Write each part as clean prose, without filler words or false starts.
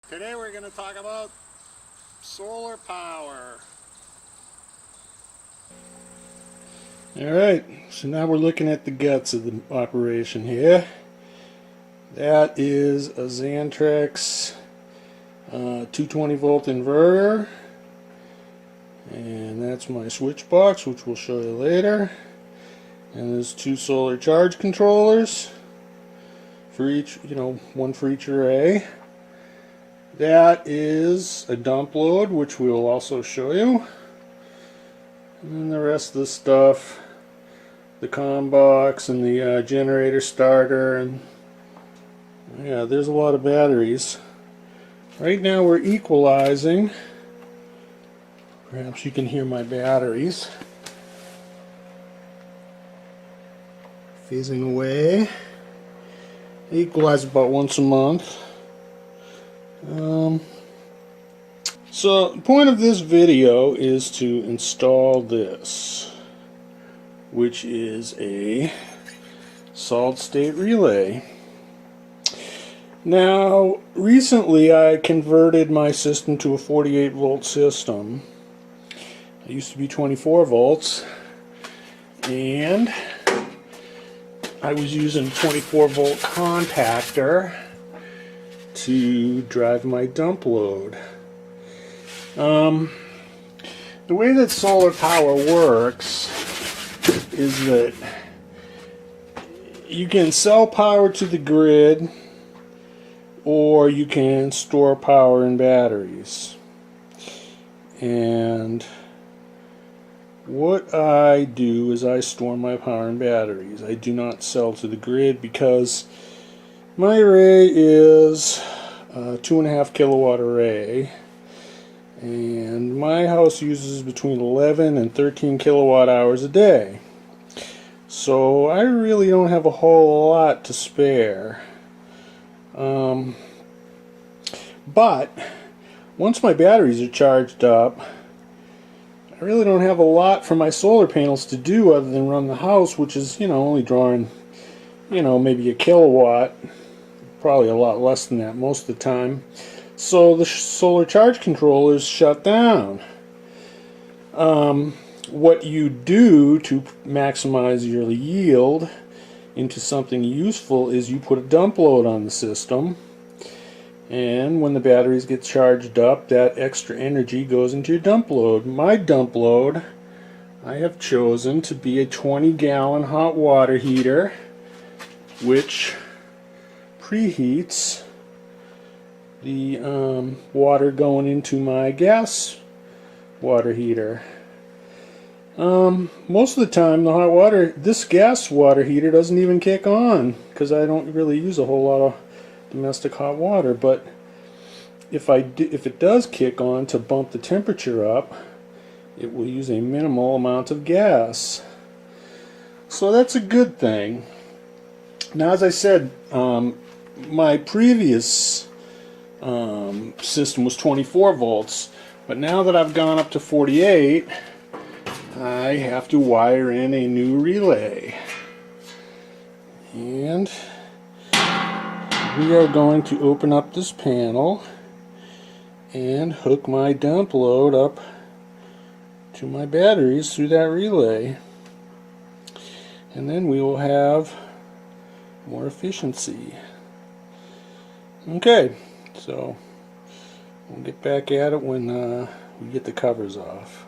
Today we're going to talk about solar power. Alright, so now we're looking at the guts of the operation here. That is a Xantrex 220 volt inverter, and that's my switch box, which we'll show you later. And there's two solar charge controllers for each, one for each array. That is a dump load, which we will also show you. And then the rest of the stuff, the comm box and the generator starter, and yeah, there's a lot of batteries. Right now we're equalizing. Perhaps you can hear my batteries phasing away. I equalize about once a month. So the point of this video is to install this, which is a solid state relay. Now recently I converted my system to a 48 volt system. It used to be 24 volts, and I was using a 24 volt contactor to drive my dump load. The way that solar power works is that you can sell power to the grid, or you can store power in batteries. And what I do is I store my power in batteries. I do not sell to the grid because my array is a 2.5 kilowatt array, and my house uses between 11 and 13 kilowatt hours a day. So I really don't have a whole lot to spare. But once my batteries are charged up, I really don't have a lot for my solar panels to do other than run the house, which is, only drawing, maybe a kilowatt. Probably a lot less than that most of the time. So the solar charge controllers shut down. What you do to maximize your yield into something useful is you put a dump load on the system, and when the batteries get charged up, that extra energy goes into your dump load. My dump load I have chosen to be a 20-gallon hot water heater, which preheats the water going into my gas water heater. Most of the time this gas water heater doesn't even kick on because I don't really use a whole lot of domestic hot water, but if it does kick on to bump the temperature up, it will use a minimal amount of gas. So that's a good thing. Now, as I said, my previous system was 24 volts, but now that I've gone up to 48, I have to wire in a new relay. And we are going to open up this panel and hook my dump load up to my batteries through that relay. And then we will have more efficiency. Okay, so we'll get back at it when we get the covers off.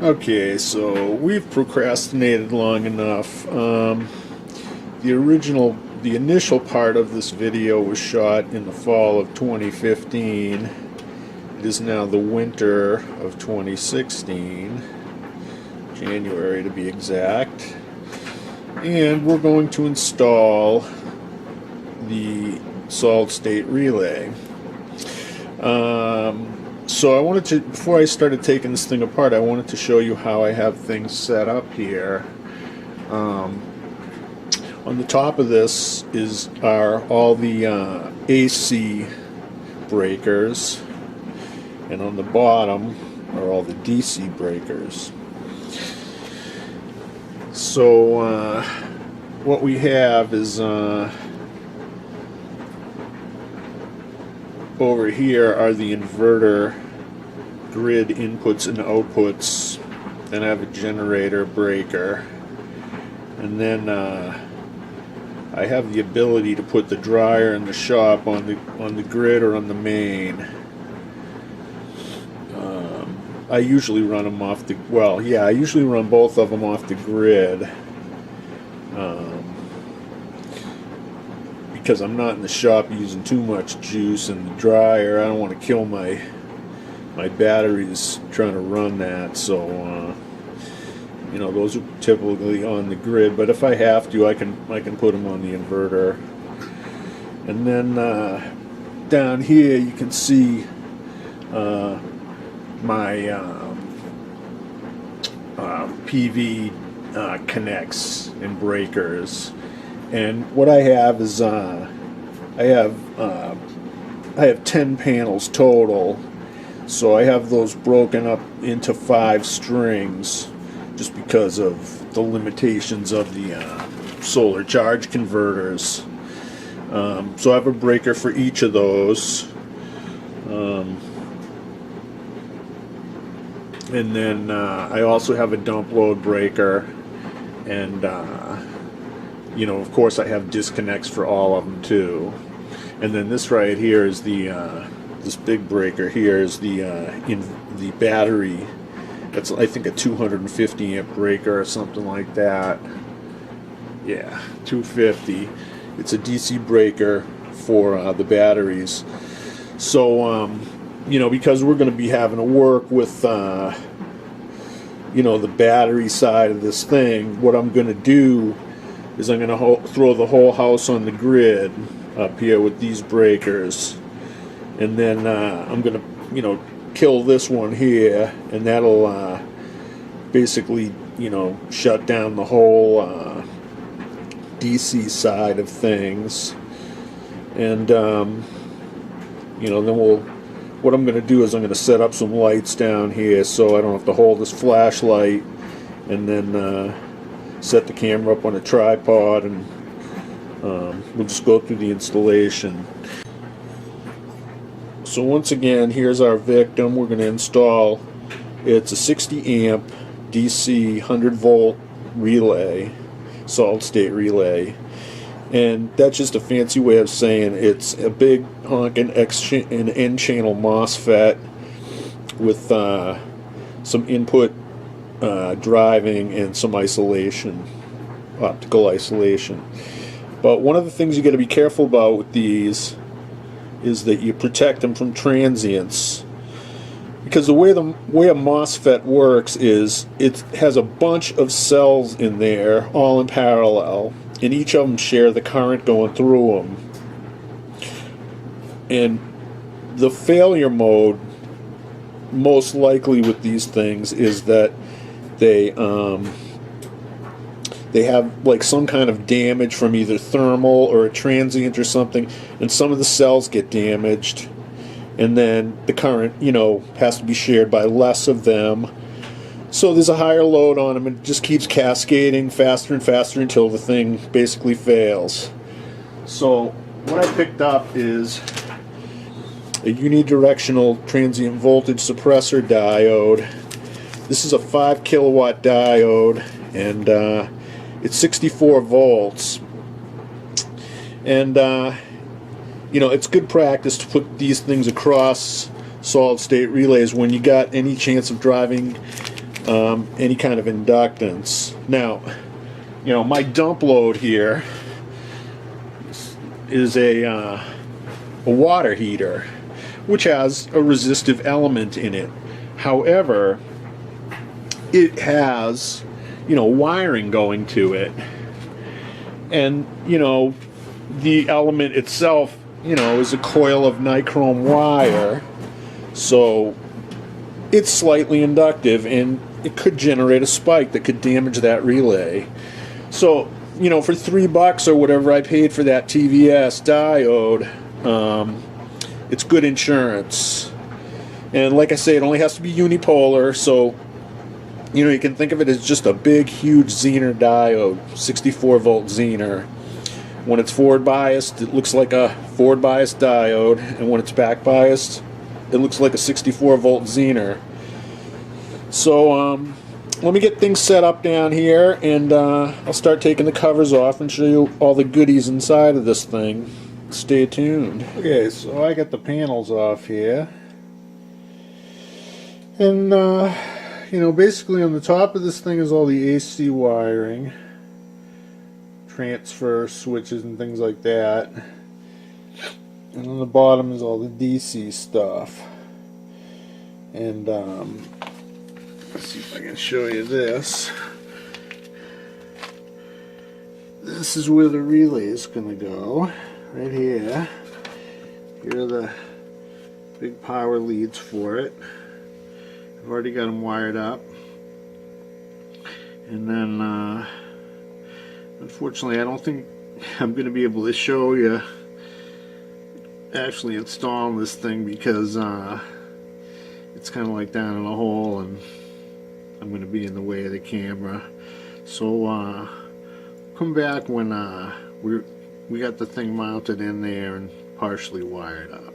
Okay, so we've procrastinated long enough. The initial part of this video was shot in the fall of 2015. It is now the winter of 2016, January to be exact. And we're going to install the solid state relay. So I wanted to, before I started taking this thing apart, I wanted to show you how I have things set up here. On the top of this are all the AC breakers, and on the bottom are all the DC breakers. So what we have is over here are the inverter grid inputs and outputs. Then I have a generator breaker, and then I have the ability to put the dryer in the shop on the grid or on the main. I usually run them off the, well, yeah, I usually run both of them off the grid, because I'm not in the shop using too much juice in the dryer. I don't want to kill my batteries trying to run that, so you know, those are typically on the grid, but if I have to, I can put them on the inverter. And then down here you can see my PV connects and breakers. And what I have is I have 10 panels total, so I have those broken up into 5 strings, just because of the limitations of the solar charge converters. So I have a breaker for each of those. And then I also have a dump load breaker, and you know, of course I have disconnects for all of them too. And then this right here is the this big breaker here is the battery. That's, I think, a 250 amp breaker or something like that. Yeah, 250. It's a DC breaker for the batteries. So you know, because we're going to be having to work with you know, the battery side of this thing, what I'm going to do is I'm going to throw the whole house on the grid up here with these breakers, and then I'm going to, you know, kill this one here, and that'll basically, you know, shut down the whole DC side of things. And you know, then what I'm going to do is I'm going to set up some lights down here so I don't have to hold this flashlight, and then set the camera up on a tripod, and we'll just go through the installation. So once again, here's our victim. We're going to install, it's a 60 amp DC 100 volt relay, solid state relay, and that's just a fancy way of saying it's a big honking an N channel MOSFET with some input driving and some isolation, optical isolation. But one of the things you got to be careful about with these is that you protect them from transients, because the way a MOSFET works is it has a bunch of cells in there all in parallel, and each of them share the current going through them. And the failure mode most likely with these things is that they have like some kind of damage from either thermal or a transient or something, and some of the cells get damaged, and then the current, you know, has to be shared by less of them. So there's a higher load on them, and it just keeps cascading faster and faster until the thing basically fails. So what I picked up is a unidirectional transient voltage suppressor diode. This is a 5 kilowatt diode, and it's 64 volts. And you know, it's good practice to put these things across solid state relays when you got any chance of driving any kind of inductance. Now, you know, my dump load here is a water heater, which has a resistive element in it. However, it has, you know, wiring going to it, and, you know, the element itself, you know, is a coil of nichrome wire, so it's slightly inductive, and it could generate a spike that could damage that relay. So, you know, for $3 or whatever I paid for that TVS diode, it's good insurance. And like I say, it only has to be unipolar, so, you know, you can think of it as just a big, huge Zener diode, 64 volt Zener. When it's forward biased, it looks like a forward biased diode, and when it's back biased, it looks like a 64 volt Zener. So let me get things set up down here, and I'll start taking the covers off and show you all the goodies inside of this thing. Stay tuned. Okay, so I got the panels off here, and you know, basically on the top of this thing is all the AC wiring, transfer switches and things like that, and on the bottom is all the DC stuff. And let's see if I can show you this. This is where the relay is going to go, right here. Here are the big power leads for it. I've already got them wired up. And then, unfortunately, I don't think I'm going to be able to show you actually installing this thing because it's kind of like down in a hole, and I'm going to be in the way of the camera. So come back when we got the thing mounted in there and partially wired up.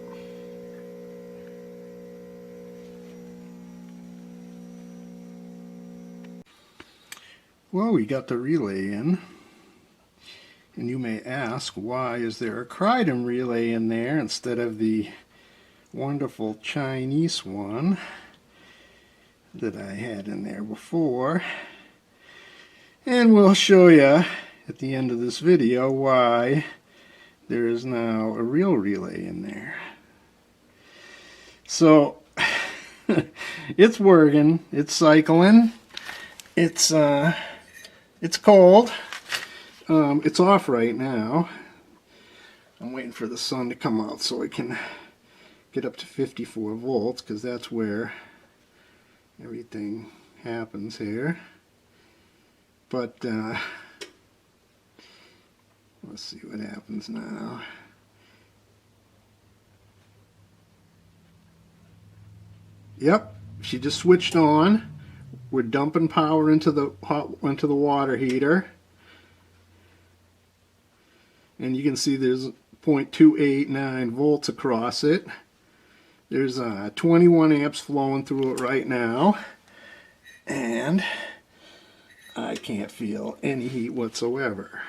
Well, we got the relay in, and you may ask, why is there a Cridem relay in there instead of the wonderful Chinese one that I had in there before? And we'll show you at the end of this video why there is now a real relay in there. So it's working, it's cycling, it's cold. It's off right now. I'm waiting for the sun to come out so I can get up to 54 volts, because that's where everything happens here. But let's see what happens now. Yep, she just switched on. We're dumping power into the water heater, and you can see there's 0.289 volts across it. There's 21 amps flowing through it right now, and I can't feel any heat whatsoever.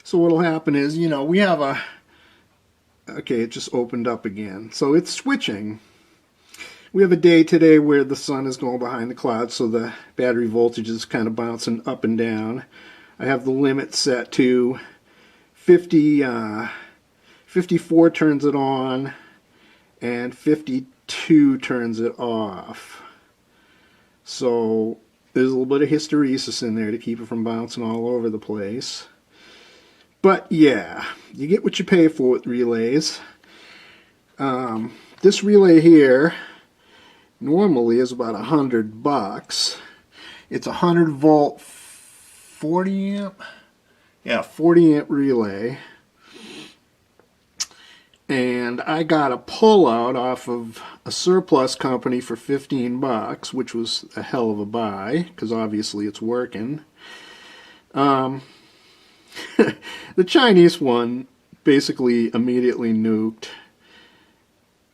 So what'll happen is, you know, we have okay, it just opened up again, so it's switching. We have a day today where the sun is going behind the clouds, so the battery voltage is kind of bouncing up and down. I have the limit set to 54 turns it on, and 52 turns it off. So there's a little bit of hysteresis in there to keep it from bouncing all over the place. But yeah, you get what you pay for with relays. This relay here normally is about $100. It's a 100 volt 40 amp, yeah, 40 amp relay, and I got a pullout off of a surplus company for $15, which was a hell of a buy because obviously it's working. The Chinese one basically immediately nuked.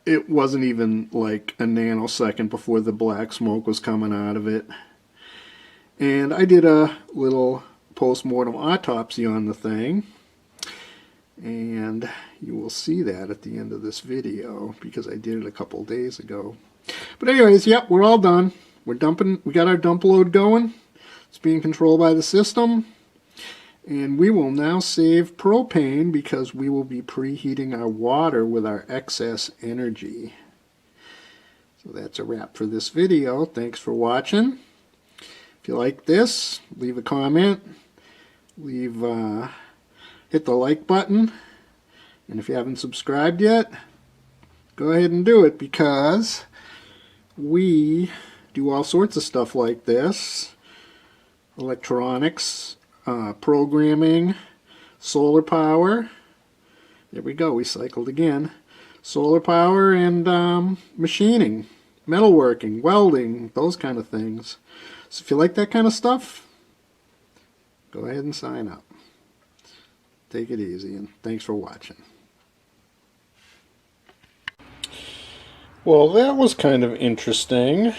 It wasn't even like a nanosecond before the black smoke was coming out of it. And I did a little post-mortem autopsy on the thing, and you will see that at the end of this video because I did it a couple days ago. But anyways, yep, we're all done. We're dumping, we got our dump load going. It's being controlled by the system. And we will now save propane because we will be preheating our water with our excess energy. So that's a wrap for this video. Thanks for watching. If you like this, leave a comment. Hit the like button. And if you haven't subscribed yet, go ahead and do it because we do all sorts of stuff like this. Electronics, programming, solar power. There we go, we cycled again. Solar power and machining, metalworking, welding, those kind of things. So if you like that kind of stuff, go ahead and sign up. take it easy, and thanks for watching. Well, that was kind of interesting.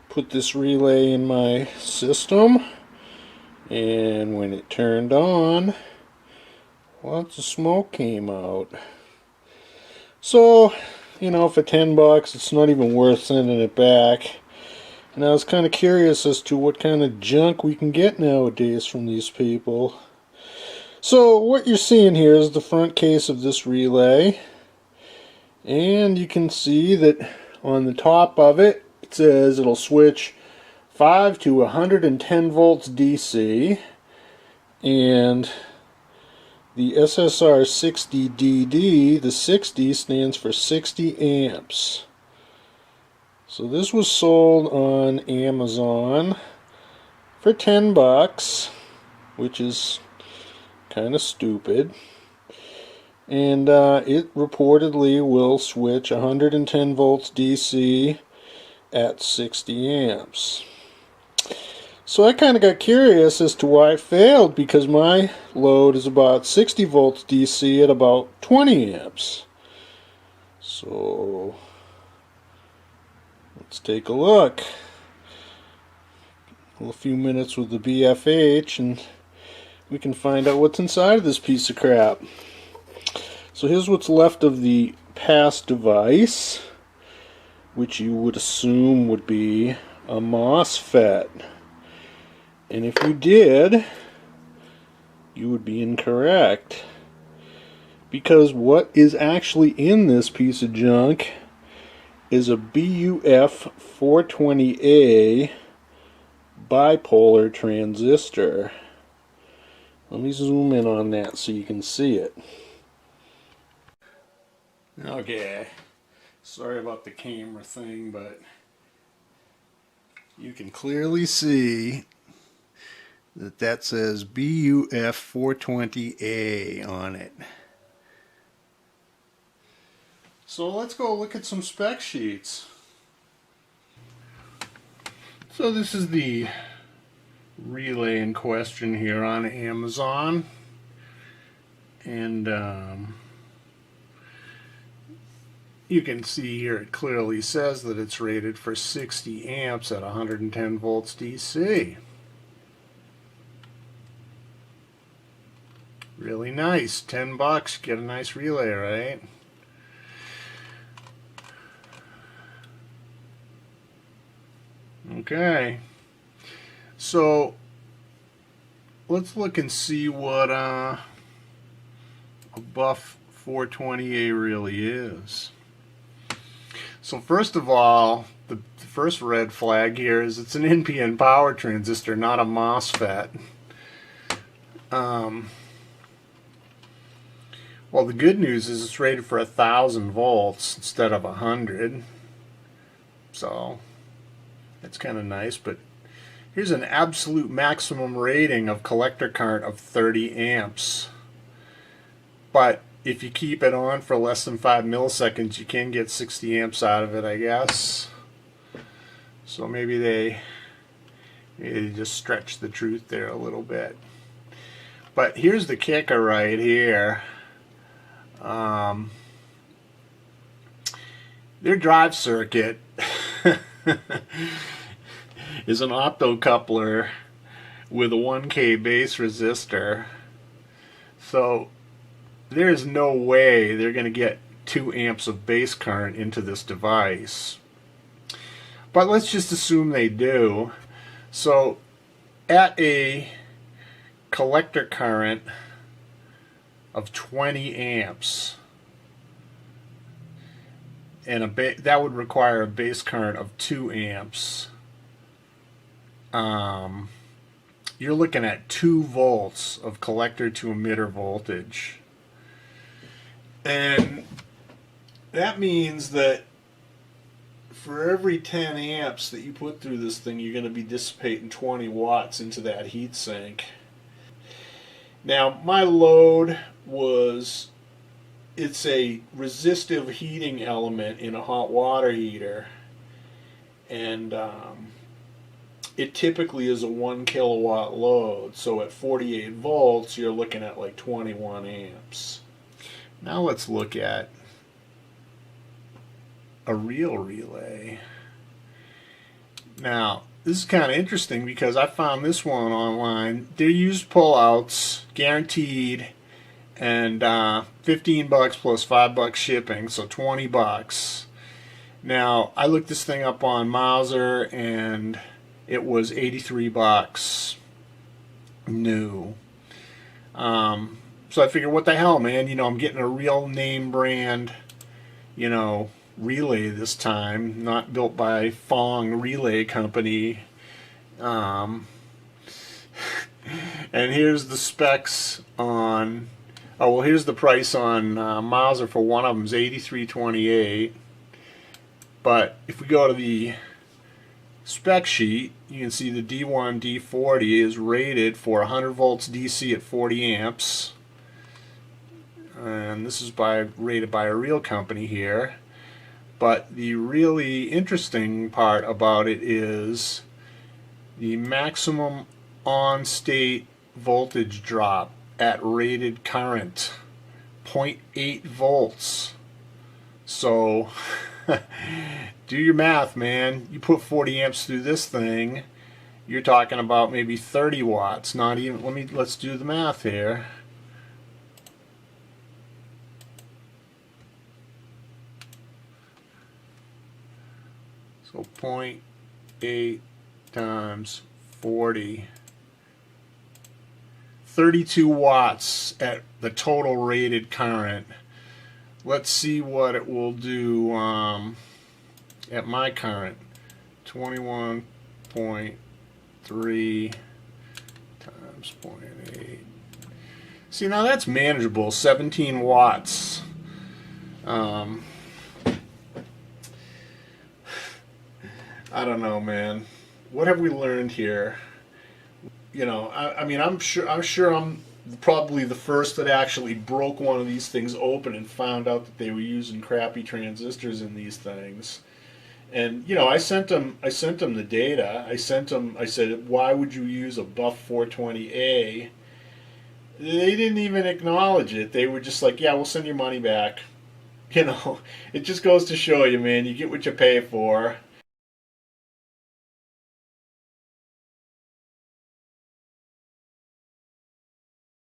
Put this relay in my system, and when it turned on, lots of smoke came out. So, you know, for $10, it's not even worth sending it back. And I was kind of curious as to what kind of junk we can get nowadays from these people. So what you're seeing here is the front case of this relay. And you can see that on the top of it, it says it'll switch 5 to 110 volts DC. And the SSR 60DD, the 60 stands for 60 amps. So this was sold on Amazon for $10, which is kind of stupid. And it reportedly will switch 110 volts DC at 60 amps. So I kind of got curious as to why it failed, because my load is about 60 volts DC at about 20 amps. So let's take a look. A few minutes with the BFH and we can find out what's inside of this piece of crap. So here's what's left of the pass device, which you would assume would be a MOSFET. And if you did, you would be incorrect. Because what is actually in this piece of junk is a BUF 420A bipolar transistor. Let me zoom in on that so you can see it. Okay, sorry about the camera thing, but you can clearly see that says BUF 420A on it. So let's go look at some spec sheets. So this is the relay in question here on Amazon, and you can see here it clearly says that it's rated for 60 amps at 110 volts DC. Really nice. $10, get a nice relay, right? Okay, so let's look and see what a BUF 420A really is. So first of all, the first red flag here is it's an NPN power transistor, not a MOSFET. Well, the good news is it's rated for 1,000 volts instead of 100. So that's kind of nice, but here's an absolute maximum rating of collector current of 30 amps. But if you keep it on for less than 5 milliseconds, you can get 60 amps out of it, I guess. So maybe they just stretched the truth there a little bit. But here's the kicker right here. Their drive circuit is an optocoupler with a 1K base resistor. So there's no way they're going to get 2 amps of base current into this device. But let's just assume they do. So at a collector current of 20 amps, and that would require a base current of 2 amps. You're looking at 2 volts of collector to emitter voltage. And that means that for every 10 amps that you put through this thing, you're going to be dissipating 20 watts into that heat sink. Now, my load was, it's a resistive heating element in a hot water heater, and it typically is a 1 kilowatt load. So at 48 volts, you're looking at like 21 amps. Now let's look at a real relay. Now, this is kind of interesting because I found this one online. They're used pullouts, guaranteed, and $15 plus $5 shipping, so $20. Now, I looked this thing up on Mauser, and it was $83 new. So I figured, what the hell, man? You know, I'm getting a real name brand, you know, relay this time, not built by Fong Relay Company. And here's the specs on. Oh well, here's the price on Mauser for one of them is $83.28. But if we go to the spec sheet, you can see the D1 D40 is rated for 100 volts DC at 40 amps. And this is rated by a real company here. But the really interesting part about it is the maximum on-state voltage drop at rated current, 0.8 volts. So do your math, man. You put 40 amps through this thing, you're talking about maybe 30 watts. Not even, let's do the math here. So 0.8 times 40, 32 watts at the total rated current. Let's see what it will do at my current. 21.3 times 0.8. See, now that's manageable. 17 watts. I don't know, man. What have we learned here? You know, I mean, I'm sure I'm probably the first that actually broke one of these things open and found out that they were using crappy transistors in these things. And you know, I sent them the data. I said, why would you use a Buff 420A? They didn't even acknowledge it. They were just like, yeah, we'll send your money back. You know, it just goes to show you, man, you get what you pay for.